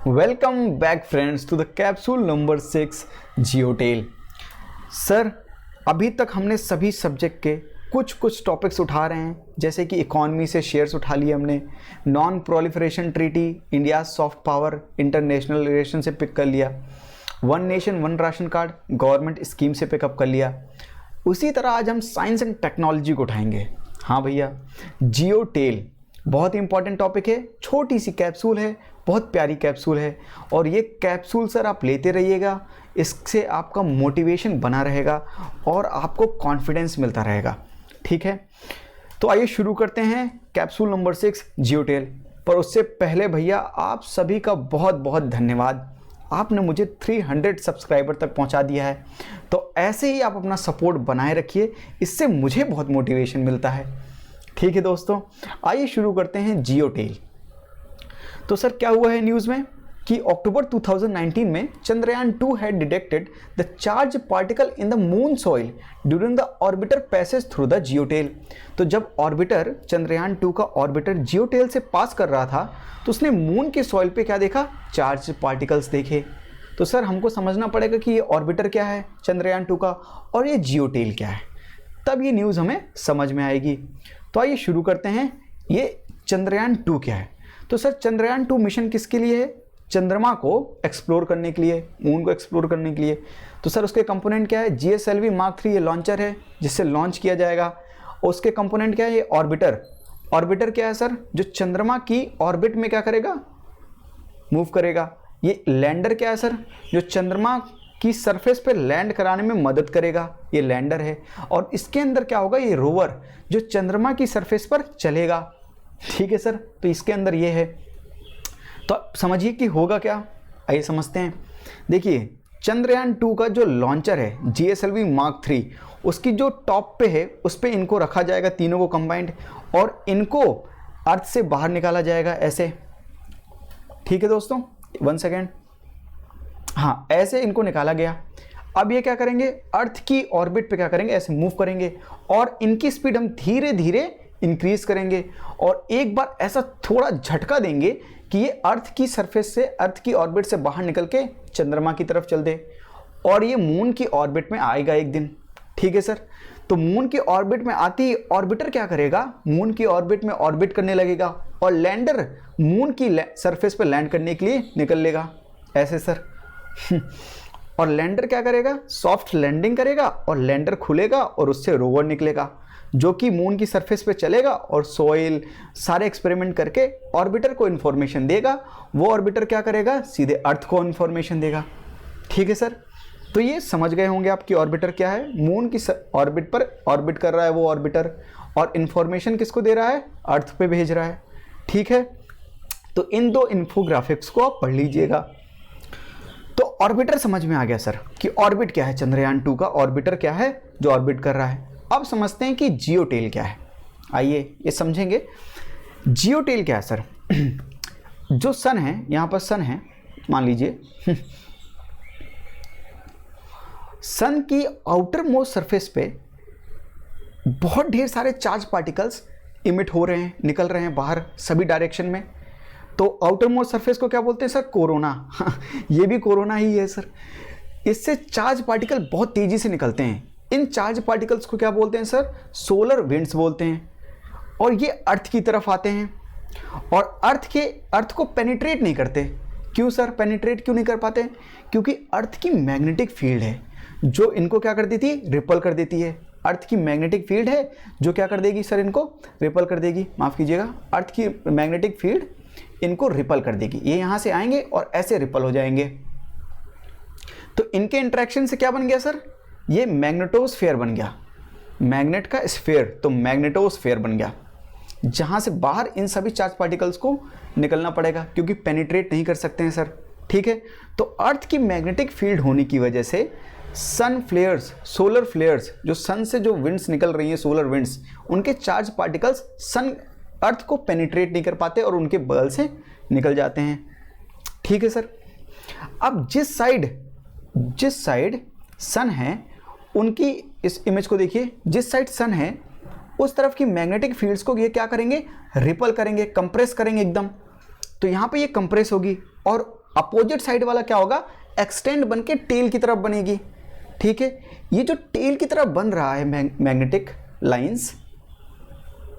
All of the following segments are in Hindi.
Welcome back friends to the capsule number 6 जियोटेल। सर अभी तक हमने सभी सब्जेक्ट के कुछ टॉपिक्स उठा रहे हैं, जैसे कि इकॉनमी से शेयर्स उठा लिए हमने, non proliferation treaty, India soft power, international relation से पिक कर लिया, one nation one ration card, government scheme से पिकअप कर लिया। उसी तरह आज हम साइंस एंड टेक्नोलॉजी को उठाएंगे। हाँ भैया, जियोटेल बहुत ही इंपॉर्टेंट टॉपिक है, छोटी सी कैप्सूल है, बहुत प्यारी कैप्सूल है। और ये कैप्सूल सर आप लेते रहिएगा, इससे आपका मोटिवेशन बना रहेगा और आपको कॉन्फिडेंस मिलता रहेगा। ठीक है, तो आइए शुरू करते हैं कैप्सूल नंबर 6 जियोटेल। पर उससे पहले भैया आप सभी का बहुत बहुत धन्यवाद, आपने मुझे 300 सब्सक्राइबर तक पहुंचा दिया है। तो ऐसे ही आप अपना सपोर्ट बनाए रखिए, इससे मुझे बहुत मोटिवेशन मिलता है। ठीक है दोस्तों, आइए शुरू करते हैं जियोटेल। तो सर क्या हुआ है न्यूज़ में कि अक्टूबर 2019 में Chandrayaan 2 had detected the charge particle in the moon soil during the orbiter passage through the जियोटेल। तो जब ऑर्बिटर चंद्रयान 2 का ऑर्बिटर जियोटेल से पास कर रहा था तो उसने मून के सॉइल पे क्या देखा? चार्ज पार्टिकल्स देखे। तो सर हमको समझना पड़ेगा कि ये ऑर्बिटर क्या है चंद्रयान 2 का और ये जियोटेल क्या है, तब ये न्यूज़ हमें समझ में आएगी। तो आइए शुरू करते हैं, ये चंद्रयान 2 क्या है। तो सर चंद्रयान 2 मिशन किसके लिए है? चंद्रमा को एक्सप्लोर करने के लिए, मून को एक्सप्लोर करने के लिए। तो सर उसके कंपोनेंट क्या है? GSLV Mark 3 ये लॉन्चर है जिससे लॉन्च किया जाएगा। और उसके कंपोनेंट क्या है? ये ऑर्बिटर। ऑर्बिटर क्या है सर? जो चंद्रमा की ऑर्बिट में क्या करेगा? मूव करेगा। ये लैंडर क्या है सर? जो चंद्रमा की सरफेस पे लैंड कराने में मदद करेगा, ये लैंडर है। और इसके अंदर क्या होगा? ये रोवर जो चंद्रमा की सरफेस पर चलेगा। ठीक है सर, तो इसके अंदर ये है। तो समझिए कि होगा क्या, आइए समझते हैं। देखिए चंद्रयान 2 का जो लॉन्चर है GSLV Mark 3, उसकी जो टॉप पे है उस पे इनको रखा जाएगा, तीनों को कंबाइंड, और इनको अर्थ से बाहर निकाला जाएगा ऐसे। ठीक है दोस्तों, 1 सेकेंड, हाँ ऐसे इनको निकाला गया। अब ये क्या करेंगे? अर्थ की ऑर्बिट पे क्या करेंगे? ऐसे मूव करेंगे और इनकी स्पीड हम धीरे धीरे इंक्रीज करेंगे और एक बार ऐसा थोड़ा झटका देंगे कि ये अर्थ की सरफेस से, अर्थ की ऑर्बिट से बाहर निकल के चंद्रमा की तरफ चल दे और ये मून की ऑर्बिट में आएगा एक दिन। ठीक है सर, तो मून की ऑर्बिट में आते ही ऑर्बिटर क्या करेगा? मून की ऑर्बिट में ऑर्बिट करने लगेगा और लैंडर मून की सरफेस पर लैंड करने के लिए निकल लेगा ऐसे सर। और लैंडर क्या करेगा? सॉफ्ट लैंडिंग करेगा और लैंडर खुलेगा और उससे रोवर निकलेगा जो कि मून की सरफेस पे चलेगा और सॉइल सारे एक्सपेरिमेंट करके ऑर्बिटर को इन्फॉर्मेशन देगा। वो ऑर्बिटर क्या करेगा? सीधे अर्थ को इन्फॉर्मेशन देगा। ठीक है सर, तो ये समझ गए होंगे आपकी ऑर्बिटर क्या है। मून की ऑर्बिट पर ऑर्बिट कर रहा है वो ऑर्बिटर और इन्फॉर्मेशन किसको दे रहा है? अर्थ पे भेज रहा है। ठीक है, तो इन दो इन्फोग्राफिक्स को आप पढ़ लीजिएगा। तो ऑर्बिटर समझ में आ गया सर कि ऑर्बिट क्या है, चंद्रयान 2 का ऑर्बिटर क्या है जो ऑर्बिट कर रहा है। अब समझते हैं कि जियोटेल क्या है। आइए ये समझेंगे। जियोटेल क्या है सर? जो सन है, यहां पर सन है मान लीजिए, सन की आउटर मोस्ट सरफेस पे बहुत ढेर सारे चार्ज पार्टिकल्स इमिट हो रहे हैं, निकल रहे हैं बाहर सभी डायरेक्शन में। तो आउटर मोस्ट सरफेस को क्या बोलते हैं सर? कोरोना। ये भी कोरोना ही है सर। इससे चार्ज पार्टिकल बहुत तेजी से निकलते हैं। इन चार्ज पार्टिकल्स को क्या बोलते हैं सर? सोलर विंड्स बोलते हैं। और ये अर्थ की तरफ आते हैं और अर्थ को पेनिट्रेट नहीं करते। क्यों सर पेनिट्रेट क्यों नहीं कर पाते? क्योंकि अर्थ की मैग्नेटिक फील्ड है जो इनको क्या कर देती है? रिपल कर देती है। अर्थ की मैग्नेटिक फील्ड है जो क्या कर देगी सर? इनको रिपल कर देगी, माफ़ कीजिएगा, अर्थ की मैग्नेटिक फील्ड इनको रिपल कर देगी। ये यहाँ से आएंगे और ऐसे रिपल हो जाएंगे। तो इनके इंटरेक्शन से क्या बन गया सर? ये मैग्नेटोस्फेयर बन गया। मैग्नेट का स्फेयर, तो मैग्नेटोस्फेयर बन गया, जहाँ से बाहर इन सभी चार्ज पार्टिकल्स को निकलना पड़ेगा क्योंकि पेनिट्रेट नहीं कर सकते हैं सर। ठीक है, तो अर्थ की मैग्नेटिक फील्ड होने की वजह से सन फ्लेयर्स, सोलर फ्लेयर्स, जो सन से जो विंड्स निकल रही हैं, सोलर विंड्स, उनके चार्ज पार्टिकल्स अर्थ को पेनिट्रेट नहीं कर पाते और उनके बगल से निकल जाते हैं। ठीक है सर, अब जिस साइड सन है, उनकी इस इमेज को देखिए, जिस साइड सन है उस तरफ की मैग्नेटिक फील्ड्स को ये क्या करेंगे? रिपल करेंगे, कंप्रेस करेंगे एकदम। तो यहाँ पे ये कंप्रेस होगी और अपोजिट साइड वाला क्या होगा, एक्सटेंड बन के टेल की तरफ बनेगी। ठीक है, ये जो टेल की तरफ बन रहा है मैग्नेटिक लाइंस,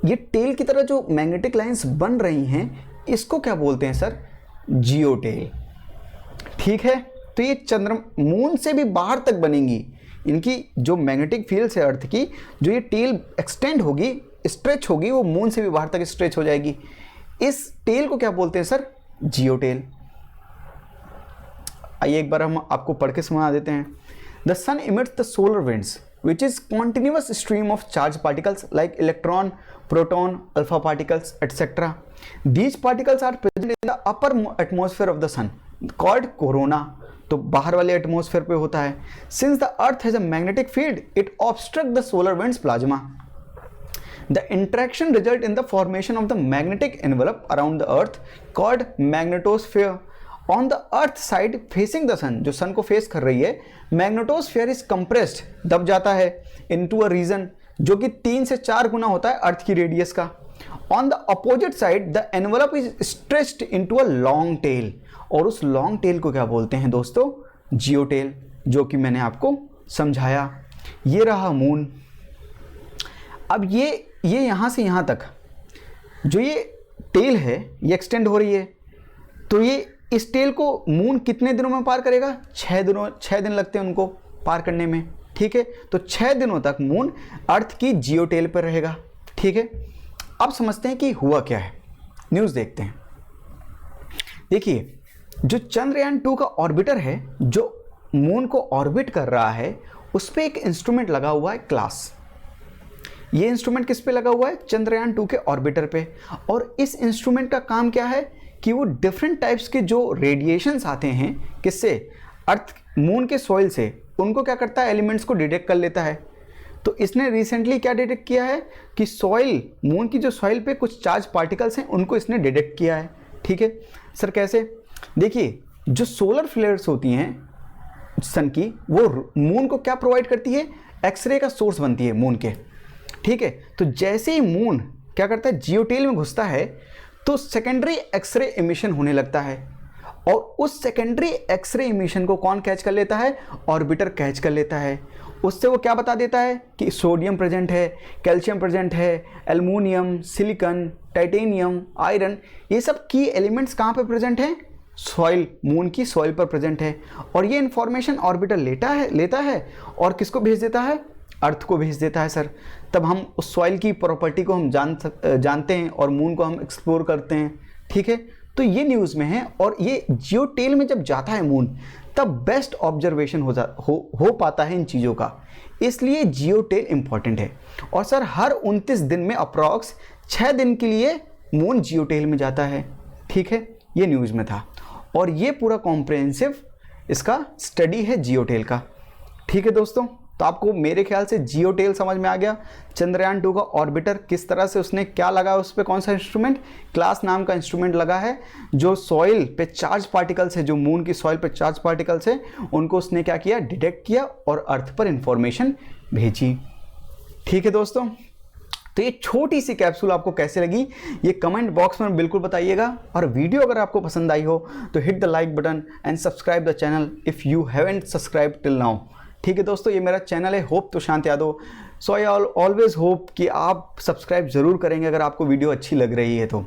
ये टेल की तरह जो मैग्नेटिक लाइंस बन रही हैं, इसको क्या बोलते हैं सर, जियोटेल। ठीक है, तो ये मून से भी बाहर तक बनेंगी। इनकी जो मैग्नेटिक फील्ड है अर्थ की, जो ये टेल एक्सटेंड होगी, स्ट्रेच होगी, वो मून से भी बाहर तक स्ट्रेच हो जाएगी। इस टेल को क्या बोलते हैं सर, जियोटेल। आइए एक बार हम आपको पढ़ के समझा देते हैं। The sun emits the solar winds which is continuous stream of charged particles like electron, proton, alpha particles, etc. These particles are present in the upper atmosphere of the sun called corona. तो बाहर वाले एटमॉस्फेयर पे होता है। Since the earth has a magnetic field, it obstructs the solar wind's plasma. The interaction result in the formation of the magnetic envelope around the earth called magnetosphere. On the earth side facing the sun, जो सन को फेस कर रही है, मैग्नेटोस्फीयर इज कंप्रेस्ड, दब जाता है, इनटू अ रीजन जो कि 3 से 4 गुना होता है अर्थ की रेडियस का। On the opposite side the envelope is stretched into a long tail, और उस लॉन्ग टेल को क्या बोलते हैं दोस्तों, जियोटेल, जो कि मैंने आपको समझाया। ये रहा मून। अब ये यहां से यहां तक जो ये टेल है, ये एक्सटेंड हो रही है, तो ये इस टेल को मून कितने दिनों में पार करेगा, 6 दिन लगते हैं उनको पार करने में। ठीक है, तो 6 दिनों तक मून अर्थ की जियोटेल पर रहेगा। ठीक है, अब समझते हैं कि हुआ क्या है, न्यूज़ देखते हैं। देखिए, जो चंद्रयान 2 का ऑर्बिटर है, जो मून को ऑर्बिट कर रहा है, उस पर एक इंस्ट्रूमेंट लगा हुआ है, क्लास। ये इंस्ट्रूमेंट किस पे लगा हुआ है, चंद्रयान 2 के ऑर्बिटर पे। और इस इंस्ट्रूमेंट का काम क्या है कि वो डिफरेंट टाइप्स के जो रेडिएशंस आते हैं, किससे, अर्थ मून के सॉइल से, उनको क्या करता है, एलिमेंट्स को डिटेक्ट कर लेता है। तो इसने रिसेंटली क्या डिटेक्ट किया है कि सॉइल, मून की जो सॉइल पे कुछ चार्ज पार्टिकल्स हैं, उनको इसने डिटेक्ट किया है। ठीक है सर, कैसे, देखिए, जो सोलर फ्लेयर्स होती हैं सन की, वो मून को क्या प्रोवाइड करती है, एक्सरे का सोर्स बनती है मून के। ठीक है, तो जैसे ही मून क्या करता है, जियोटेल में घुसता है, तो सेकेंडरी एक्सरे इमिशन होने लगता है, और उस सेकेंडरी एक्सरे इमिशन को कौन कैच कर लेता है, ऑर्बिटर कैच कर लेता है। उससे वो क्या बता देता है कि सोडियम प्रेजेंट है, कैल्शियम प्रेजेंट है, एल्युमिनियम, सिलिकॉन, टाइटेनियम, आयरन, ये सब की एलिमेंट्स कहाँ पे प्रेजेंट हैं, सॉइल, मून की सॉइल पर प्रेजेंट है। और ये इंफॉर्मेशन ऑर्बिटर लेता है और किसको भेज देता है, अर्थ को भेज देता है सर। तब हम उस सॉइल की प्रॉपर्टी को हम जानते हैं और मून को हम एक्सप्लोर करते हैं। ठीक है, तो ये न्यूज़ में है। और ये जियोटेल में जब जाता है मून, तब बेस्ट ऑब्जर्वेशन हो पाता है इन चीज़ों का, इसलिए जियोटेल इंपॉर्टेंट है। और सर हर 29 दिन में अप्रॉक्स 6 दिन के लिए मून जियोटेल में जाता है। ठीक है, ये न्यूज़ में था, और ये पूरा कॉम्प्रिहेंसिव इसका स्टडी है जियोटेल का। ठीक है दोस्तों, तो आपको मेरे ख्याल से जियोटेल समझ में आ गया। चंद्रयान 2 का ऑर्बिटर किस तरह से, उसने क्या लगा उस पर, कौन सा इंस्ट्रूमेंट, क्लास नाम का इंस्ट्रूमेंट लगा है, जो सॉइल पे चार्ज पार्टिकल्स है, जो मून की सॉइल पे चार्ज पार्टिकल्स है, उनको उसने क्या किया, डिटेक्ट किया और अर्थ पर इंफॉर्मेशन भेजी। ठीक है दोस्तों, तो ये छोटी सी कैप्सूल आपको कैसे लगी, ये कमेंट बॉक्स में बिल्कुल बताइएगा। और वीडियो अगर आपको पसंद आई हो तो hit the like button and subscribe the channel if you haven't subscribe till now. ठीक है दोस्तों, ये मेरा चैनल है hope Tushant Yadav. So I always hope कि आप सब्सक्राइब ज़रूर करेंगे अगर आपको वीडियो अच्छी लग रही है तो।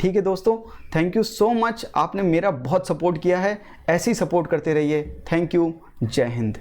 ठीक है दोस्तों, थैंक यू सो मच, आपने मेरा बहुत सपोर्ट किया है, ऐसे ही सपोर्ट करते रहिए। थैंक यू, जय हिंद।